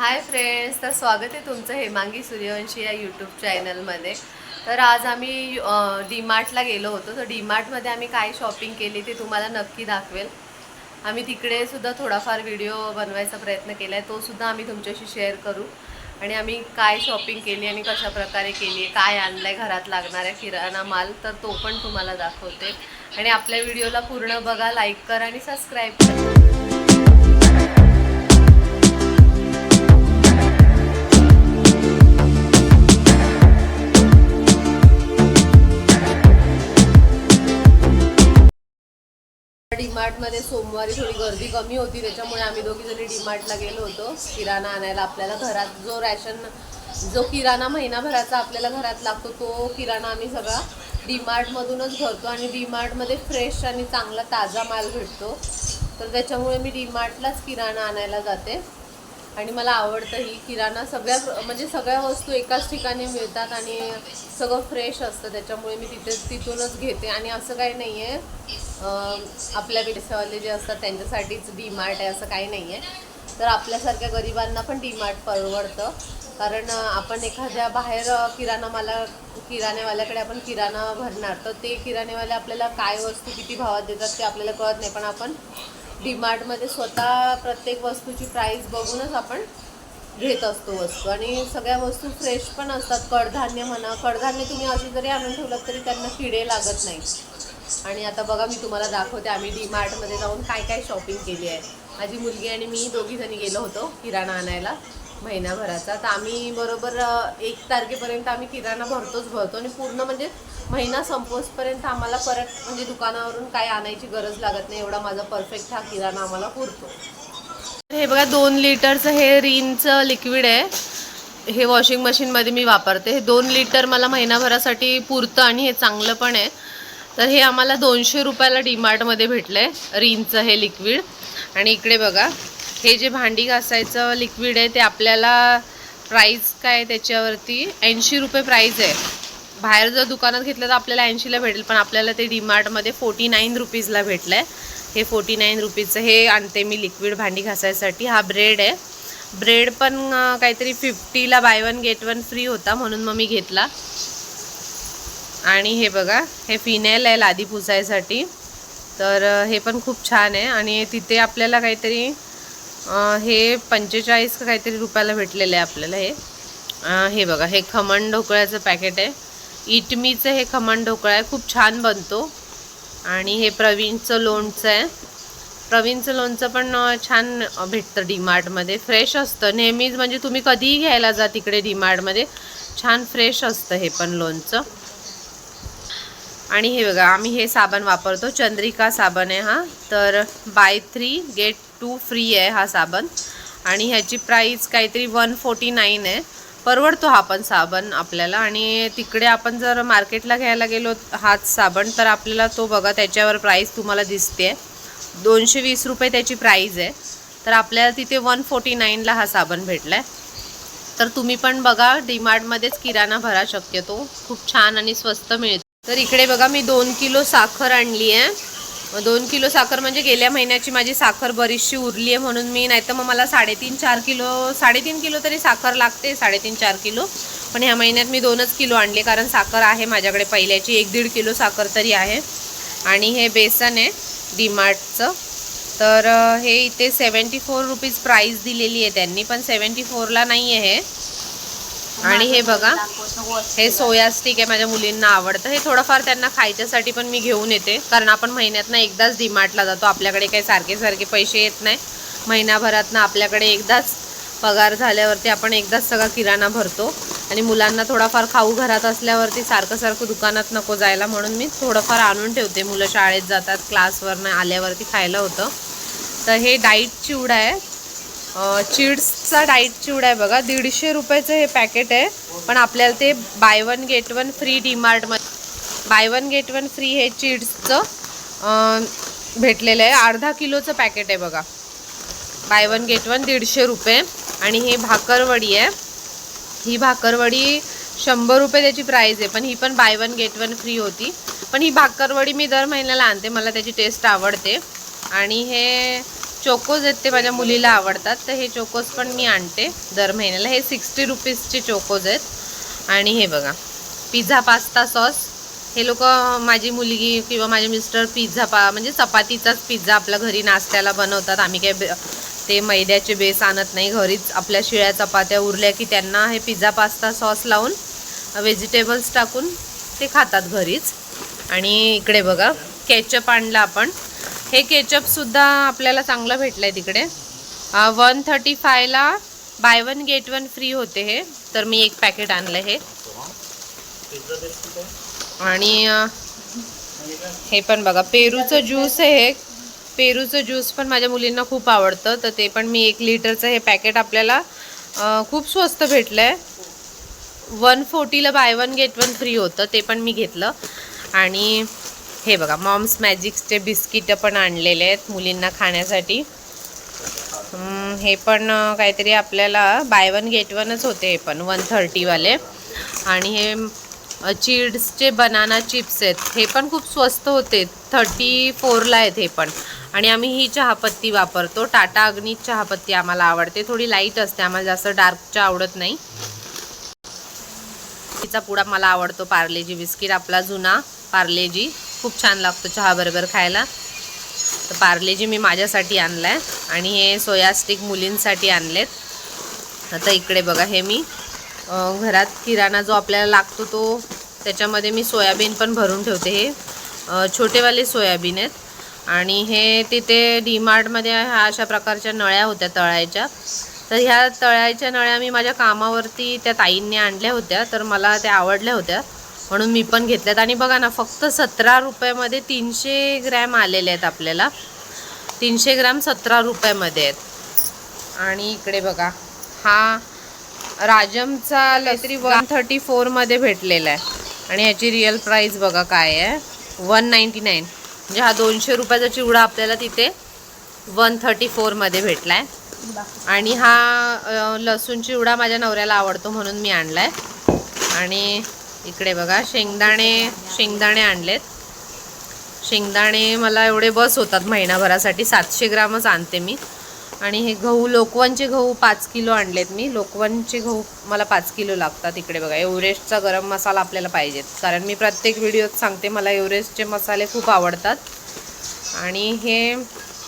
Hi friends, तर स्वागत आहे तुमचं हेमांगी सूर्यवंशी या यूट्यूब चॅनलमध्ये। तर आज आम्ही डीमार्टला गेलो होतो। तर डीमार्टमध्ये आम्ही काय शॉपिंग केली ते तुम्हाला नक्की दाखवेल। आम्ही तिकडे सुद्धा थोडाफार व्हिडिओ बनवायचा प्रयत्न केला आहे, तो सुद्धा आम्ही तुमच्याशी शेअर करू। आणि आम्ही काय शॉपिंग केली आणि कशा प्रकारे केली, काय आणलंय घरात लागणाऱ्या किराणा माल, तर तो पण तुम्हाला दाखवते। आणि आपल्या व्हिडिओला पूर्ण बघा, लाईक करा आणि सबस्क्राईब करा। डीमार्टमध्ये सोमवारी थोडी गर्दी कमी होती, त्याच्यामुळे आम्ही दोघी जणी डीमार्टला गेलो होतो किराणा आणायला। आपल्याला घरात जो किराणा महिनाभराचा आपल्याला घरात लागतो तो किराणा आम्ही सगळा डीमार्टमधूनच भरतो। आणि डीमार्टमध्ये फ्रेश आणि चांगला ताजा माल भेटतो, तर त्याच्यामुळे मी डीमार्टलाच किराणा आणायला जाते। आणि मला आवडतं ही किराणा, सगळ्या वस्तू एकाच ठिकाणी मिळतात आणि सगळं फ्रेश असतं, त्याच्यामुळे मी तिथूनच घेते। आणि असं काही नाही आहे आपल्या पैसेवाले जे असतात त्यांच्यासाठीच डीमार्ट आहे असं काही नाही आहे। तर आपल्यासारख्या गरिबांना पण डीमार्ट परवडतं, कारण आपण एखाद्या बाहेर किराणेवाल्याकडे आपण किराणा भरणार, तर ते किराणेवाले आपल्याला काय वस्तू किती भावात देतात ते आपल्याला कळत नाही, पण आपण डीमार्टमध्ये स्वतः प्रत्येक वस्तूची प्राईस बघूनच आपण घेत असतो वस्तू। आणि सगळ्या वस्तू फ्रेश पण असतात। कडधान्य म्हणा, कडधान्य तुम्ही अशी जरी आणून ठेवलं तरी त्यांना किडे लागत नाही। आणि आता बघा, मी तुम्हाला दाखवते आम्ही डीमार्टमध्ये जाऊन काय काय शॉपिंग केली आहे। माझी मुलगी आणि मी दोघी जणी गेलो होतो किराणा आणायला महिनाभराचा। तर आम्ही बरोबर 1 तारखेपर्यंत आम्ही किराणा भरतो आणि पूर्ण म्हणजे महिना संपोसपर्यंत आम्हाला परत म्हणजे दुकानावरून काय आणायची गरज लागत नाही, एवढा माझा परफेक्ट हा किराणा आम्हाला पुरतो। हे बघा, 2 लिटरचं हे रिनचं लिक्विड आहे, हे वॉशिंग मशीनमध्ये मी वापरते। हे 2 लिटर मला महिनाभरासाठी पुरतं आणि हे चांगलं पण आहे। तर हे आम्हाला 200 रुपयाला डीमार्टमध्ये भेटलं आहे रिनचं हे लिक्विड। आणि इकडे बघा, हे जे भांडी घासायचं लिक्विड आहे ते आपल्याला प्राईस काय त्याच्यावरती 80 रुपये प्राईस आहे। बाहेर जर दुकानात घेतलं तर आपल्याला 80ला भेटेल, पण आपल्याला ते डीमार्टमध्ये 49 रुपीजला भेटलं आहे। हे 49 रुपीजचं हे आणते मी लिक्विड भांडी घासायसाठी। हा ब्रेड आहे, ब्रेड पण काहीतरी 50ला बाय 1 गेट 1 फ्री होता, म्हणून मग मी घेतला। आणि हे बघा, हे फिनेल आहे लादी पुसायसाठी, तर हे पण खूप छान आहे। आणि तिथे आपल्याला काहीतरी हे 45 का काहीतरी रुपयाला भेटलेलं आहे आपल्याला हे बघा, हे खमण ढोकळ्याचं पॅकेट आहे, इटमीचं हे खमण ढोकळा आहे, खूप छान बनतो। आणि हे प्रवीणचं लोणचं आहे, प्रवीणचं लोणचं पण छान भेटतं डीमार्टमध्ये, फ्रेश असतं नेहमीच, म्हणजे तुम्ही कधीही घ्यायला जा तिकडे डीमार्टमध्ये छान फ्रेश असतं हे पण लोणचं। आणि हे बघा, आम्ही हे साबण वापरतो, चंद्रिका साबण आहे हा, तर बाय 3 गेट 2 फ्री आहे हा साबण। आणि ह्याची प्राईस काहीतरी 149 आहे, परवडतो हा पण साबण आपल्याला। आणि तिकडे आपण जर मार्केटला घ्यायला गेलो हाच साबण, तर आपल्याला तो बघा त्याच्यावर प्राईस तुम्हाला दिसते 220 रुपये त्याची प्राईस आहे, तर आपल्याला तिथे 149ला हा साबण भेटला आहे। तर तुम्ही पण बघा, डीमार्टमध्येच किराणा भरा, शक्यतो खूप छान आणि स्वस्त मिळतो। तर इकडे बघा, मी 2 किलो साखर आणली आहे। 2 किलो साखर म्हणजे गेल्या महिन्याची माझी साखर बरीचशी उरली आहे, म्हणून मी, नाही तर मग मला 3.5 किलो तरी साखर लागते, 3.5-4 किलो, पण ह्या महिन्यात मी 2च किलो आणले, कारण साखर आहे माझ्याकडे पहिल्याची 1-1.5 किलो साखर तरी आहे। आणि हे बेसन आहे डीमार्टचं, तर हे इथे 74 रुपीज प्राईस दिलेली आहे त्यांनी, पण 74ला नाही आहे हे। आणि हे बघा, हे सोया स्टिक आहे, माझ्या मुलींना आवडतं हे, थोडंफार त्यांना खायच्यासाठी पण मी घेऊन येते, कारण आपण महिन्यातनं एकदाच डीमार्टला जातो, आपल्याकडे काही सारखे पैसे येत नाही महिनाभरातनं, आपल्याकडे एकदाच पगार झाल्यावरती आपण एकदाच सगळा किराणा भरतो। आणि मुलांना थोडाफार खाऊ घरात असल्यावरती सारखं दुकानात नको जायला, म्हणून मी थोडंफार आणून ठेवते, मुलं शाळेत जातात, क्लासवरनं आल्यावरती खायला होतं। तर हे डाईट चिवडा आहे, चिड्सचा डाईट चिवडा आहे बघा, 150 रुपयाचं हे पॅकेट आहे, पण आपल्याला ते बाय 1 गेट 1 फ्री डीमार्टमध्ये बाय 1 गेट 1 फ्री हे चिड्सचं भेटलेलं आहे। अर्धा किलोचं पॅकेट आहे बघा, बाय 1 गेट 1 150 रुपये। आणि हे भाकरवडी आहे, ही भाकरवडी 100 रुपये त्याची प्राईस आहे, पण ही पण बाय 1 गेट 1 फ्री होती। पण ही भाकरवडी मी दर महिन्याला आणते, मला त्याची टेस्ट आवडते। आणि हे चोकोज आहेत ते माझ्या मुलीला आवडतात, तर हे चोकोज पण मी आणते दर महिन्याला. हे 60 रुपीजचे चोकोज आहेत. आणि हे बघा पिझ्झा पास्ता सॉस, हे लोक माझी मुलगी किंवा माझे मिस्टर म्हणजे चपातीचाच पिझ्झा आपल्या घरी नाश्त्याला बनवतात. आम्ही काय ते मैद्याचे बेस आणत नाही, घरीच आपल्या शिळ्या चपात्या उरल्या की त्यांना हे पिझ्झा पास्ता सॉस लावून व्हेजिटेबल्स टाकून ते खातात घरीच. आणि इकडे बघा केचप आणलं आपण. हे केचपसुद्धा आपल्याला चांगलं भेटलं आहे तिकडे. 135ला बाय 1 गेट 1 फ्री होते हे, तर मी एक पॅकेट आणलं हे. आणि हे पण बघा पेरूचं ज्यूस आहे. हे पेरूचं ज्यूस पण माझ्या मुलींना खूप आवडतं, तर ते पण मी 1 लिटरचं हे पॅकेट आपल्याला खूप स्वस्त भेटलं आहे. 140ला बाय 1 गेट 1 फ्री होतं, ते पण मी घेतलं. आणि हे बघा मॉम्स मॅजिक्सचे बिस्किटं पण आणलेले आहेत मुलींना खाण्यासाठी. हे पण काहीतरी आपल्याला बाय 1 गेट 1च होते, हे पण 130वाले. आणि हे चीड्सचे बनाना चिप्स आहेत, हे पण खूप स्वस्त होते, 34ला आहेत हे पण. आणि आम्ही ही चहापत्ती वापरतो, टाटा अग्नी चहापत्ती आम्हाला आवडते, थोडी लाईट असते, आम्हाला जास्त डार्क चहा आवडत नाही. तिचा पुडा मला आवडतो, पार्लेजी बिस्किट आपला जुना पार्लेजी, खूप छान लागतो चहा बरोबर खायला. तर पार्लेजी मी माझ्यासाठी आणला आहे. आणि हे सोया स्टिक मुलींसाठी आणलेत. आता इकडे बघा हे मी घरात किराणा जो आपल्याला लागतो तो त्याच्यामध्ये मी सोयाबीन पण भरून ठेवते. हे छोटेवाले सोयाबीन आहेत. आणि हे तिथे डीमार्टमध्ये अशा प्रकारच्या नळ्या होत्या तळायच्या, तर ह्या तळायच्या नळ्या मी माझ्या कामावरती त्या ताईंनी आणल्या होत्या, तर मला त्या आवडल्या होत्या म्हणून मी पण घेतल्यात. आणि बघा ना फक्त 17 रुपयामध्ये 300 ग्रॅम आलेले आहेत आपल्याला. 300 ग्रॅम 17 रुपयामध्ये आहेत. आणि इकडे बघा हा राजमचा काहीतरी 134मध्ये भेटलेला आहे. आणि ह्याची रिअल प्राईस बघा काय आहे, 199. म्हणजे हा 200 रुपयाचा चिवडा आपल्याला तिथे 134मध्ये भेटला आहे. आणि हा लसूण चिवडा माझ्या नवऱ्याला आवडतो म्हणून मी आणला आहे. आणि इकडे बघा शेंगदाणे आणलेत. शेंगदाणे मला एवढे बस होतात महिनाभरासाठी, 700 ग्रामच आणते मी. आणि हे गहू लोकवनचे गहू 5 किलो आणलेत मी. लोकवनचे गहू मला 5 किलो लागतात. इकडे बघा एव्हरेस्टचा गरम मसाला आपल्याला पाहिजेत, कारण मी प्रत्येक व्हिडिओत सांगते मला एव्हरेस्टचे मसाले खूप आवडतात. आणि हे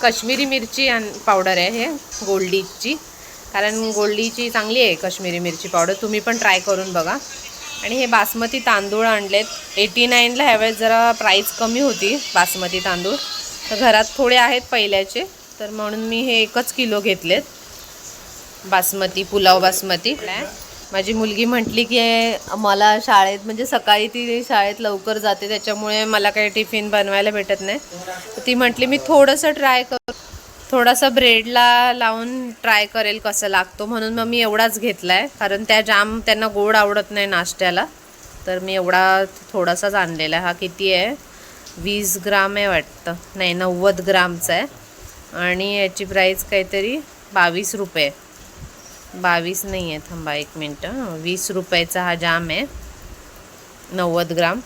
काश्मीरी मिरची पावडर आहे, हे गोल्डीची, कारण गोल्डीची चांगली आहे काश्मीरी मिरची पावडर, तुम्ही पण ट्राय करून बघा. आणि हे बासमती तांदूळ आणलेत. 89ला ह्यावेळेस जरा प्राईस कमी होती बासमती तांदूळ, तर घरात थोडे आहेत पहिल्याचे, तर म्हणून मी हे 1 किलो घेतलेत बासमती, पुलाव बासमती. माझी मुलगी म्हटली की मला शाळेत म्हणजे सकाळी ती शाळेत लवकर जाते त्याच्यामुळे मला काही टिफिन बनवायला भेटत नाही, तर ती म्हटली मी थोडासा ब्रेडला लावून ट्राय करेल कसं लागतो, म्हणून मग मी एवढाच घेतला आहे, कारण त्यांना गोड आवडत नाही नाश्त्याला, तर मी एवढा थोडासाच आणलेला आहे. हा किती आहे, 20 ग्राम आहे वाटतं, नाही 90 ग्रामचा आहे. आणि याची प्राईस काहीतरी 22 रुपये, 22 नाही आहे, थांबा 1 मिनटं, 20 रुपयाचा हा जाम आहे, 90 ग्राम.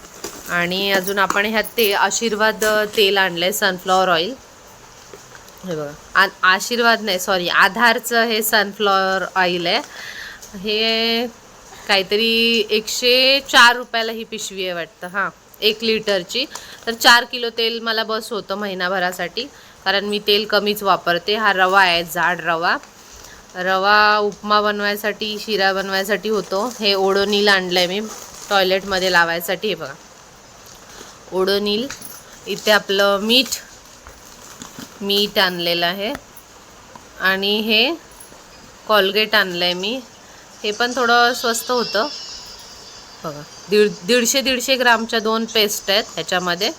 आणि अजून आपण ह्यात आशीर्वाद तेल आणलं आहे, सनफ्लॉवर ऑइल. हे बघा आशीर्वाद नाही सॉरी आधारचं हे सनफ्लॉवर ऑइल आहे. हे काहीतरी 104 रुपयाला ही पिशवी आहे वाटतं, हां 1 लिटरची. तर 4 किलो तेल मला बस होतं महिनाभरासाठी, कारण मी तेल कमीच वापरते. हा रवा आहे, जाड रवा उपमा बनवायसाठी, शिरा बनवायसाठी होतो. हे ओडोनील आणलं आहे मी टॉयलेटमध्ये लावायसाठी. हे बघा ओडोनील. इथे आपलं मीठ आणलेलं आहे. आणि हे कॉलगेट आणलं आहे मी, हे पण थोडं स्वस्त होतं बघा, 150 ग्रामच्या 2 पेस्ट आहेत ह्याच्यामध्ये.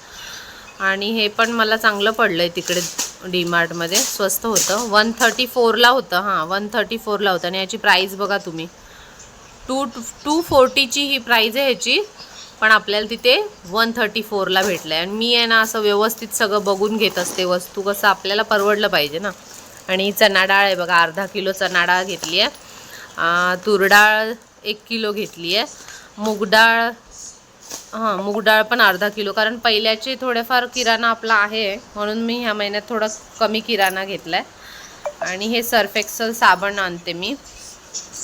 आणि हे पण मला चांगलं पडलं आहे तिकडे डीमार्टमध्ये, स्वस्त होतं, 134ला होतं, हां 134ला होतं. आणि याची प्राईस बघा तुम्ही, 240ची ही प्राईज आहे ह्याची, पण आपल्याला तिथे 134ला भेटलं आहे. आणि मी आहे ना असं व्यवस्थित सगळं बघून घेत असते वस्तू, कसं आपल्याला परवडलं पाहिजे ना. आणि चणा डाळ आहे बघा, अर्धा किलो चणा डाळ घेतली आहे. तूर डाळ 1 किलो घेतली आहे. मूग डाळ हां, मूग डाळ पण अर्धा किलो, कारण पहिल्याचे थोडेफार किराणा आपला आहे म्हणून मी ह्या महिन्यात थोडा कमी किराणा घेतला आहे. आणि हे सर्फ एक्सेल साबण आणते मी.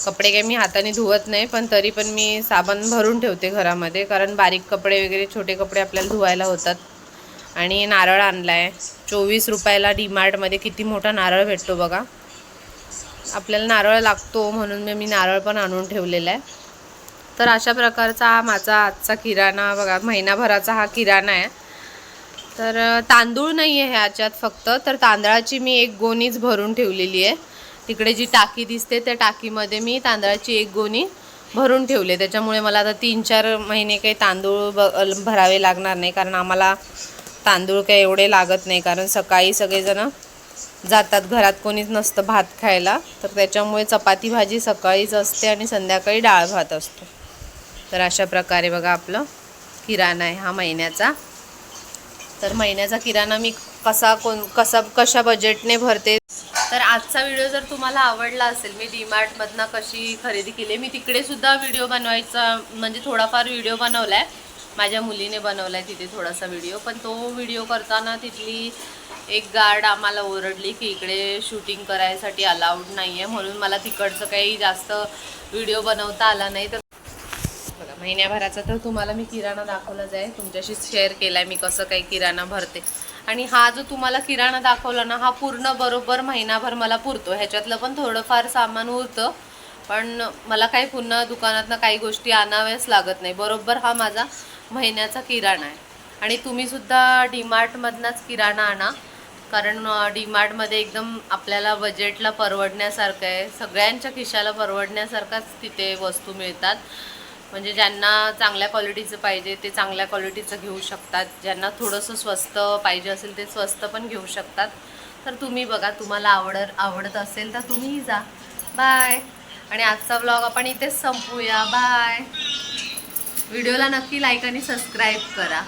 कपडे काही मी हाताने धुवत नाही, पण तरी पण मी साबण भरून ठेवते घरामध्ये, कारण बारीक कपडे वगैरे छोटे कपडे आपल्याला धुवायला होतात. आणि नारळ आणला आहे 24 रुपयाला. डीमार्टमध्ये किती मोठा नारळ भेटतो बघा. आपल्याला नारळ लागतो म्हणून मी नारळ पण आणून ठेवलेला आहे. तर अशा प्रकारचा हा माझा आजचा किराणा बघा, महिनाभराचा हा किराणा आहे. तर तांदूळ नाही आहे ह्याच्यात फक्त, तर तांदळाची मी एक गोणीच भरून ठेवलेली आहे. तिकडे जी टाकी दिसते त्या टाकीमध्ये मी तांदळाची एक गोणी भरून ठेवले. त्याच्यामुळे मला आता 3-4 महिने काही तांदूळ भरावे लागणार नाही, कारण आम्हाला तांदूळ काही एवढे लागत नाही, कारण सकाळी सगळेजण जातात, घरात कोणीच नसतं भात खायला. तर त्याच्यामुळे चपाती भाजी सकाळीच असते आणि संध्याकाळी डाळ भात असतो. तर अशा प्रकारे बघा आपलं किराणा आहे हा महिन्याचा. तर महिन्याचा किराणा मी कशा बजेटने भरते. तर आजचा व्हिडिओ जर तुम्हाला आवडला असेल, मी डीमार्टमधनं कशी खरेदी केली, मी तिकडे सुद्धा व्हिडिओ बनवायचा म्हणजे थोडाफार व्हिडिओ बनवला आहे. माझ्या मुलीने बनवला आहे तिथे थोडासा व्हिडिओ, पण तो व्हिडिओ करताना तिथली एक गार्ड आम्हाला ओरडली की इकडे शूटिंग करायसाठी अलाउड नाही आहे, म्हणून मला तिकडचं काही जास्त व्हिडिओ बनवता आला नाही. तर बघा महिन्याभराचा तर तुम्हाला मी किराणा दाखवलाच आहे, तुमच्याशी शेअर केला आहे मी कसं काही किराणा भरते. आणि हा जो तुम्हाला किराणा दाखवला ना, हा पूर्ण बरोबर महिनाभर मला पुरतो. ह्याच्यातलं पण थोडंफार सामान उरतं, पण मला काही पुन्हा दुकानातनं काही गोष्टी आणाव्याच लागत नाही. बरोबर हा माझा महिन्याचा किराणा आहे. आणि तुम्हीसुद्धा डीमार्टमधनंच किराणा आणा, कारण डीमार्टमध्ये एकदम आपल्याला बजेटला परवडण्यासारखं आहे. सगळ्यांच्या खिशाला परवडण्यासारखाच तिथे वस्तू मिळतात. म्हणजे ज्यांना चांगल्या क्वालिटीचं पाहिजे ते चांगल्या क्वालिटीचं घेऊ शकतात, ज्यांना थोडंसं स्वस्त पाहिजे असेल ते स्वस्त पण घेऊ शकतात. तर तुम्ही बघा, तुम्हाला आवडत असेल तर तुम्हीही जा. बाय. आणि आजचा व्लॉग आपण इथेच संपूया. बाय. व्हिडिओला नक्की लाईक आणि सबस्क्राईब करा.